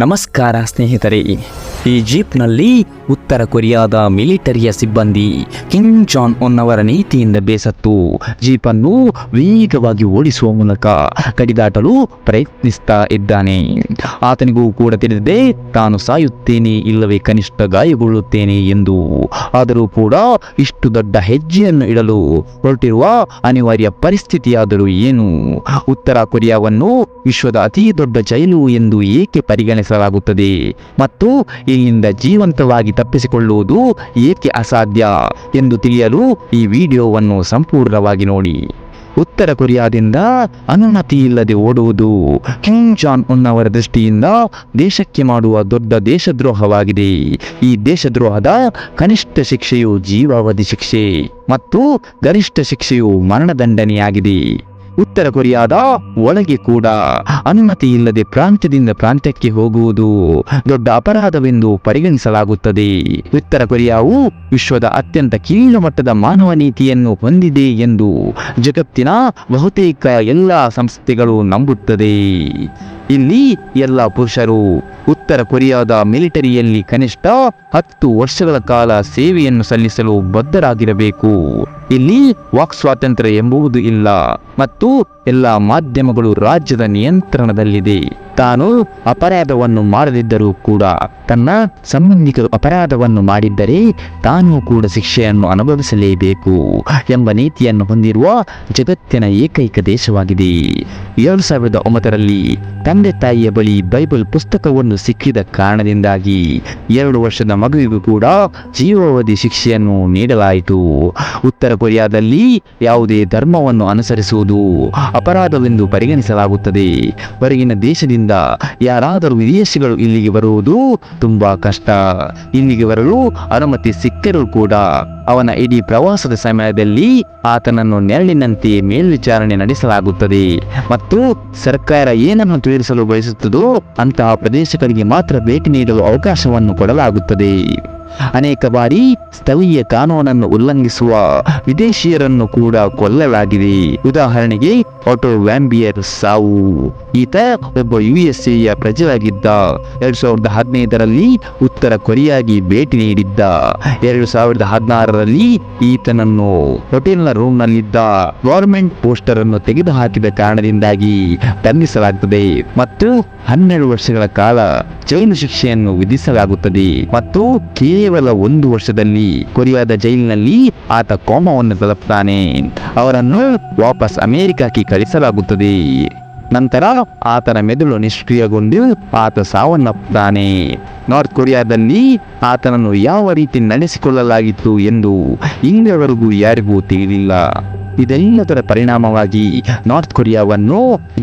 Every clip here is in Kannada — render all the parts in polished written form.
ನಮಸ್ಕಾರ ಸ್ನೇಹಿತರೆ. ಈ ಜೀಪ್ನಲ್ಲಿ ಉತ್ತರ ಕೊರಿಯಾದ ಮಿಲಿಟರಿಯ ಸಿಬ್ಬಂದಿ ಕಿಮ್ ಜಾಂಗ್ ಉನ್ ಅವರ ನೀತಿಯಿಂದ ಬೇಸತ್ತು ಜೀಪನ್ನು ವೇಗವಾಗಿ ಓಡಿಸುವ ಮೂಲಕ ಕಡಿದಾಟಲು ಪ್ರಯತ್ನಿಸ್ತಾ ಇದ್ದಾನೆ. ಆತನಿಗೂ ಕೂಡ ತಿಳಿದಿದೆ ತಾನು ಸಾಯುತ್ತೇನೆ ಇಲ್ಲವೇ ಕನಿಷ್ಠ ಗಾಯಗೊಳ್ಳುತ್ತೇನೆ ಎಂದು. ಆದರೂ ಕೂಡ ಇಷ್ಟು ದೊಡ್ಡ ಹೆಜ್ಜೆಯನ್ನು ಇಡಲು ಹೊರಟಿರುವ ಅನಿವಾರ್ಯ ಪರಿಸ್ಥಿತಿಯಾದರೂ ಏನು? ಉತ್ತರ ಕೊರಿಯಾವನ್ನು ವಿಶ್ವದ ಅತಿ ದೊಡ್ಡ ಜೈಲು ಎಂದು ಏಕೆ ಪರಿಗಣಿಸಲಾಗುತ್ತದೆ ಮತ್ತು ಇಲ್ಲಿಂದ ಜೀವಂತವಾಗಿ ತಪ್ಪಿಸಿಕೊಳ್ಳುವುದು ಏಕೆ ಅಸಾಧ್ಯ ಎಂದು ತಿಳಿಯಲು ಈ ವಿಡಿಯೋವನ್ನು ಸಂಪೂರ್ಣವಾಗಿ ನೋಡಿ. ಉತ್ತರ ಕೊರಿಯಾದಿಂದ ಅನುಮತಿ ಇಲ್ಲದೆ ಓಡುವುದು ಕಿಮ್ ಜಾಂಗ್ ಉನ್ ಅವರ ದೃಷ್ಟಿಯಿಂದ ದೇಶಕ್ಕೆ ಮಾಡುವ ದೊಡ್ಡ ದೇಶದ್ರೋಹವಾಗಿದೆ. ಈ ದೇಶದ್ರೋಹದ ಕನಿಷ್ಠ ಶಿಕ್ಷೆಯು ಜೀವಾವಧಿ ಶಿಕ್ಷೆ ಮತ್ತು ಗರಿಷ್ಠ ಶಿಕ್ಷೆಯು ಮರಣದಂಡನೆಯಾಗಿದೆ. ಉತ್ತರ ಕೊರಿಯಾದ ಒಳಗೆ ಕೂಡ ಅನುಮತಿ ಇಲ್ಲದೆ ಪ್ರಾಂತ್ಯದಿಂದ ಪ್ರಾಂತ್ಯಕ್ಕೆ ಹೋಗುವುದು ದೊಡ್ಡ ಅಪರಾಧವೆಂದು ಪರಿಗಣಿಸಲಾಗುತ್ತದೆ. ಉತ್ತರ ಕೊರಿಯಾವು ವಿಶ್ವದ ಅತ್ಯಂತ ಕೀಳು ಮಟ್ಟದ ಮಾನವ ನೀತಿಯನ್ನು ಹೊಂದಿದೆ ಎಂದು ಜಗತ್ತಿನ ಬಹುತೇಕ ಎಲ್ಲ ಸಂಸ್ಥೆಗಳು ನಂಬುತ್ತದೆ. ಇಲ್ಲಿ ಎಲ್ಲ ಪುರುಷರು ಉತ್ತರ ಕೊರಿಯಾದ ಮಿಲಿಟರಿಯಲ್ಲಿ ಕನಿಷ್ಠ 10 ವರ್ಷಗಳ ಕಾಲ ಸೇವೆಯನ್ನು ಸಲ್ಲಿಸಲು ಬದ್ಧರಾಗಿರಬೇಕು. ಇಲ್ಲಿ ವಾಕ್ ಸ್ವಾತಂತ್ರ್ಯ ಎಂಬುದು ಇಲ್ಲ ಮತ್ತು ಎಲ್ಲ ಮಾಧ್ಯಮಗಳು ರಾಜ್ಯದ ನಿಯಂತ್ರಣದಲ್ಲಿದೆ. ತಾನು ಅಪರಾಧವನ್ನು ಮಾಡದಿದ್ದರೂ ಕೂಡ ತನ್ನ ಸಂಬಂಧಿಕರು ಅಪರಾಧವನ್ನು ಮಾಡಿದ್ದರೆ ತಾನೂ ಕೂಡ ಶಿಕ್ಷೆಯನ್ನು ಅನುಭವಿಸಲೇಬೇಕು ಎಂಬ ನೀತಿಯನ್ನು ಹೊಂದಿರುವ ಜಗತ್ತಿನ ಏಕೈಕ ದೇಶವಾಗಿದೆ. 2009ರಲ್ಲಿ ತಂದೆ ತಾಯಿಯ ಬಳಿ ಬೈಬಲ್ ಪುಸ್ತಕವನ್ನು ಸಿಕ್ಕಿದ ಕಾರಣದಿಂದಾಗಿ 2 ವರ್ಷದ ಮಗುವಿಗೂ ಕೂಡ ಜೀವಾವಧಿ ಶಿಕ್ಷೆಯನ್ನು ನೀಡಲಾಯಿತು. ಉತ್ತರ ಕೊರಿಯಾದಲ್ಲಿ ಯಾವುದೇ ಧರ್ಮವನ್ನು ಅನುಸರಿಸುವುದು ಅಪರಾಧವೆಂದು ಪರಿಗಣಿಸಲಾಗುತ್ತದೆ. ಹೊರಗಿನ ದೇಶದಿಂದ ಯಾರಾದರೂ ವಿದೇಶಿಗಳು ಇಲ್ಲಿಗೆ ಬರುವುದು ತುಂಬಾ ಕಷ್ಟ. ಇಲ್ಲಿಗೆ ಬರಲು ಅನುಮತಿ ಸಿಕ್ಕರೂ ಕೂಡ ಅವನ ಇಡೀ ಪ್ರವಾಸದ ಸಮಯದಲ್ಲಿ ಆತನನ್ನು ನೆರಳಿನಂತೆ ಮೇಲ್ವಿಚಾರಣೆ ನಡೆಸಲಾಗುತ್ತದೆ ಮತ್ತು ಸರ್ಕಾರ ಏನನ್ನು ತಿಳಿಸಲು ಬಯಸುತ್ತದೋ ಅಂತಹ ಪ್ರದೇಶಗಳಿಗೆ ಮಾತ್ರ ಭೇಟಿ ನೀಡಲು ಅವಕಾಶವನ್ನು ಕೊಡಲಾಗುತ್ತದೆ. ಅನೇಕ ಬಾರಿ ಸ್ಥಳೀಯ ಕಾನೂನನ್ನು ಉಲ್ಲಂಘಿಸುವ ವಿದೇಶಿಯರನ್ನು ಕೂಡ ಕೊಲ್ಲಲಾಗಿದೆ. ಉದಾಹರಣೆಗೆ ಆಟೋ ವ್ಯಾಂಬಿಯರ್ ಸಾವು. ಈತ ಒಬ್ಬ USA ಪ್ರಜೆಯಾಗಿದ್ದ. 2015ರಲ್ಲಿ ಉತ್ತರ ಕೊರಿಯಾಗೆ ಭೇಟಿ ನೀಡಿದ್ದ. 2016ರಲ್ಲಿ ಈತನನ್ನು ಹೋಟೆಲ್ನ ರೂಮ್ನಲ್ಲಿದ್ದ ಗವರ್ಮೆಂಟ್ ಪೋಸ್ಟರ್ ಅನ್ನು ತೆಗೆದುಹಾಕಿದ ಕಾರಣದಿಂದಾಗಿ ಬಂಧಿಸಲಾಗುತ್ತದೆ ಮತ್ತು 12 ವರ್ಷಗಳ ಕಾಲ ಜೈಲು ಶಿಕ್ಷೆಯನ್ನು ವಿಧಿಸಲಾಗುತ್ತದೆ ಮತ್ತು ಕೇವಲ 1 ವರ್ಷದಲ್ಲಿ ಕೊರಿಯಾದ ಜೈಲಿನಲ್ಲಿ ಆತ ಕೋಮಾವನ್ನು ತಲುಪುತ್ತಾನೆ. ಅವರನ್ನು ವಾಪಸ್ ಅಮೆರಿಕಕ್ಕೆ ಕಳಿಸಲಾಗುತ್ತದೆ. ನಂತರ ಆತನ ಮೆದುಳು ನಿಷ್ಕ್ರಿಯಗೊಂಡು ಆತ ಸಾವನ್ನಪ್ಪುತ್ತಾನೆ. ನಾರ್ತ್ ಕೊರಿಯಾದಲ್ಲಿ ಆತನನ್ನು ಯಾವ ರೀತಿ ನಡೆಸಿಕೊಳ್ಳಲಾಗಿತ್ತು ಎಂದು ಇಂದಿನವರೆಗೂ ಯಾರಿಗೂ ತಿಳಿದಿಲ್ಲ. ಇದೆಲ್ಲದರ ಪರಿಣಾಮವಾಗಿ ನಾರ್ತ್ ಕೊರಿಯಾವನ್ನು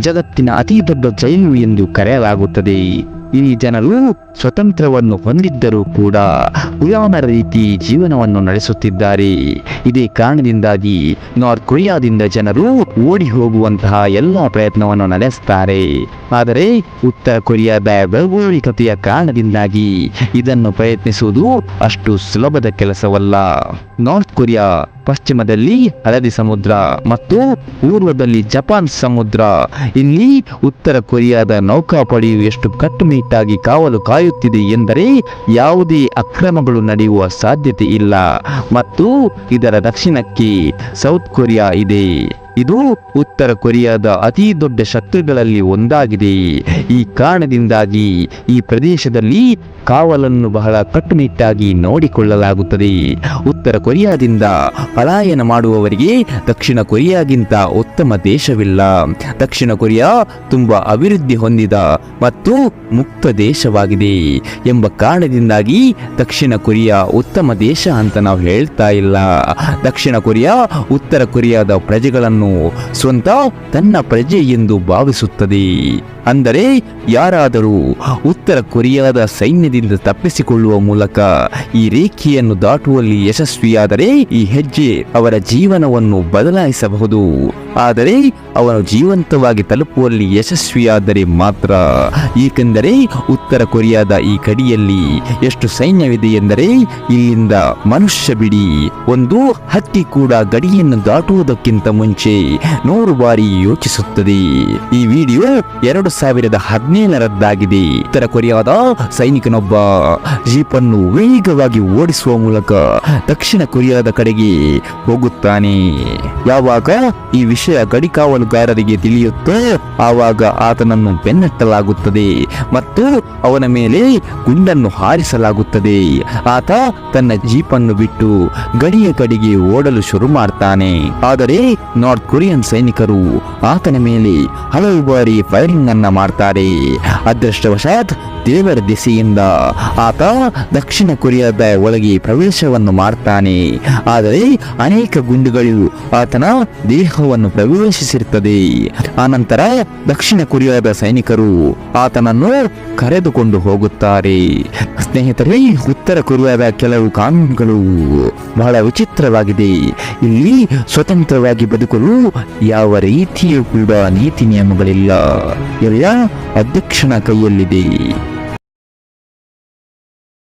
ಜಗತ್ತಿನ ಅತಿ ದೊಡ್ಡ ಜೈಲು ಎಂದು ಕರೆಯಲಾಗುತ್ತದೆ. ಈ ಜನರು ಸ್ವತಂತ್ರವನ್ನು ಹೊಂದಿದ್ದರೂ ಕೂಡ ಗುಲಾಮರ ರೀತಿ ಜೀವನವನ್ನು ನಡೆಸುತ್ತಿದ್ದಾರೆ. ಇದೇ ಕಾರಣದಿಂದಾಗಿ ನಾರ್ತ್ ಕೊರಿಯಾದಿಂದ ಜನರು ಓಡಿ ಹೋಗುವಂತಹ ಎಲ್ಲ ಪ್ರಯತ್ನವನ್ನು ನಡೆಸುತ್ತಾರೆ. ಆದರೆ ಉತ್ತರ ಕೊರಿಯಾದ ಭೌಗೋಳಿಕತೆಯ ಕಾರಣದಿಂದಾಗಿ ಇದನ್ನು ಪ್ರಯತ್ನಿಸುವುದು ಅಷ್ಟು ಸುಲಭದ ಕೆಲಸವಲ್ಲ. ನಾರ್ತ್ ಕೊರಿಯಾ ಪಶ್ಚಿಮದಲ್ಲಿ ಹಳದಿ ಸಮುದ್ರ ಮತ್ತು ಪೂರ್ವದಲ್ಲಿ ಜಪಾನ್ ಸಮುದ್ರ. ಇಲ್ಲಿ ಉತ್ತರ ಕೊರಿಯಾದ ನೌಕಾಪಡೆಯು ಎಷ್ಟು ಕಟ್ಟುನಿಟ್ಟಾಗಿ ಕಾವಲು ಕಾಯುತ್ತಿದೆ ಎಂದರೆ ಯಾವುದೇ ಅಕ್ರಮಗಳು ನಡೆಯುವ ಸಾಧ್ಯತೆ ಇಲ್ಲ. ಮತ್ತು ಇದರ ದಕ್ಷಿಣಕ್ಕೆ ಸೌತ್ ಕೊರಿಯಾ ಇದೆ. ಇದು ಉತ್ತರ ಕೊರಿಯಾದ ಅತಿ ದೊಡ್ಡ ಶತ್ರುಗಳಲ್ಲಿ ಒಂದಾಗಿದೆ. ಈ ಕಾರಣದಿಂದಾಗಿ ಈ ಪ್ರದೇಶದಲ್ಲಿ ಕಾವಲನ್ನು ಬಹಳ ಕಟ್ಟುನಿಟ್ಟಾಗಿ ನೋಡಿಕೊಳ್ಳಲಾಗುತ್ತದೆ. ಉತ್ತರ ಕೊರಿಯಾದಿಂದ ಪಲಾಯನ ಮಾಡುವವರಿಗೆ ದಕ್ಷಿಣ ಕೊರಿಯಾಗಿಂತ ಉತ್ತಮ ದೇಶವಿಲ್ಲ. ದಕ್ಷಿಣ ಕೊರಿಯಾ ತುಂಬಾ ಅಭಿವೃದ್ಧಿ ಹೊಂದಿದ ಮತ್ತು ಮುಕ್ತ ದೇಶವಾಗಿದೆ ಎಂಬ ಕಾರಣದಿಂದಾಗಿ ದಕ್ಷಿಣ ಕೊರಿಯಾ ಉತ್ತಮ ದೇಶ ಅಂತ ನಾವು ಹೇಳ್ತಾ ಇಲ್ಲ. ದಕ್ಷಿಣ ಕೊರಿಯಾ ಉತ್ತರ ಕೊರಿಯಾದ ಪ್ರಜೆಗಳನ್ನು ಸ್ವಂತ ತನ್ನ ಪ್ರಜೆ ಎಂದು ಭಾವಿಸುತ್ತದೆ. ಅಂದರೆ ಯಾರಾದರೂ ಉತ್ತರ ಕೊರಿಯಾದ ಸೈನ್ಯದಿಂದ ತಪ್ಪಿಸಿಕೊಳ್ಳುವ ಮೂಲಕ ಈ ರೇಖೆಯನ್ನು ದಾಟುವಲ್ಲಿ ಯಶಸ್ವಿಯಾದರೆ ಈ ಹೆಜ್ಜೆ ಅವರ ಜೀವನವನ್ನು ಬದಲಾಯಿಸಬಹುದು. ಆದರೆ ಅವನು ಜೀವಂತವಾಗಿ ತಲುಪುವಲ್ಲಿ ಯಶಸ್ವಿಯಾದರೆ ಮಾತ್ರ. ಏಕೆಂದರೆ ಉತ್ತರ ಕೊರಿಯಾದ ಈ ಗಡಿಯಲ್ಲಿ ಎಷ್ಟು ಸೈನ್ಯವಿದೆ ಎಂದರೆ ಇಲ್ಲಿಂದ ಮನುಷ್ಯ ಬಿಡಿ ಒಂದು ಹಕ್ಕಿ ಕೂಡ ಗಡಿಯನ್ನು ದಾಟುವುದಕ್ಕಿಂತ ಮುಂಚೆ ಬಗ್ಗೆ 100 ಬಾರಿ ಯೋಚಿಸುತ್ತದೆ. ಈ ವಿಡಿಯೋ 2017ರದ್ದಾಗಿದೆ. ಉತ್ತರ ಕೊರಿಯಾದ ಸೈನಿಕನೊಬ್ಬ ಜೀಪ್ ಅನ್ನು ವೇಗವಾಗಿ ಓಡಿಸುವ ಮೂಲಕ ದಕ್ಷಿಣ ಕೊರಿಯಾದ ಕಡೆಗೆ ಹೋಗುತ್ತಾನೆ. ಯಾವಾಗ ಈ ವಿಷಯ ಗಡಿಕಾವಲುಗಾರರಿಗೆ ತಿಳಿಯುತ್ತೋ ಆವಾಗ ಆತನನ್ನು ಬೆನ್ನಟ್ಟಲಾಗುತ್ತದೆ ಮತ್ತು ಅವನ ಮೇಲೆ ಗುಂಡನ್ನು ಹಾರಿಸಲಾಗುತ್ತದೆ. ಆತ ತನ್ನ ಜೀಪ್ ಅನ್ನು ಬಿಟ್ಟು ಗಡಿಯ ಕಡೆಗೆ ಓಡಲು ಶುರು ಮಾಡ್ತಾನೆ. ಆದರೆ ನಾರ್ತ್ ಕೊರಿಯನ್ ಸೈನಿಕರು ಆತನ ಮೇಲೆ ಹಲವು ಬಾರಿ ಫೈರಿಂಗ್ ಅನ್ನ ಮಾಡ್ತಾರೆ. ಅದೃಷ್ಟವಶಾತ್ ದೇವರ ದಿಸೆಯಿಂದ ಆತ ದಕ್ಷಿಣ ಕೊರಿಯಾದ ಒಳಗೆ ಪ್ರವೇಶವನ್ನು ಮಾಡ್ತಾನೆ. ಆದರೆ ಅನೇಕ ಗುಂಡುಗಳು ಆತನ ದೇಹವನ್ನು ಪ್ರವೇಶಿಸಿರುತ್ತದೆ. ಆನಂತರ ದಕ್ಷಿಣ ಕೊರಿಯಾದ ಸೈನಿಕರು ಆತನನ್ನು ಕರೆದುಕೊಂಡು ಹೋಗುತ್ತಾರೆ. ಸ್ನೇಹಿತರೆ, ಉತ್ತರ ಕೊರಿಯಾದ ಕೆಲವು ಕಾನೂನುಗಳು ಬಹಳ ವಿಚಿತ್ರವಾಗಿದೆ. ಇಲ್ಲಿ ಸ್ವತಂತ್ರವಾಗಿ ಬದುಕಲು ಯಾವ ರೀತಿಯೂ ಕೂಡ ನೀತಿ ನಿಯಮಗಳಿಲ್ಲ. ಎಲ್ಲ ಅಧ್ಯಕ್ಷನ ಕೈಯಲ್ಲಿದೆ.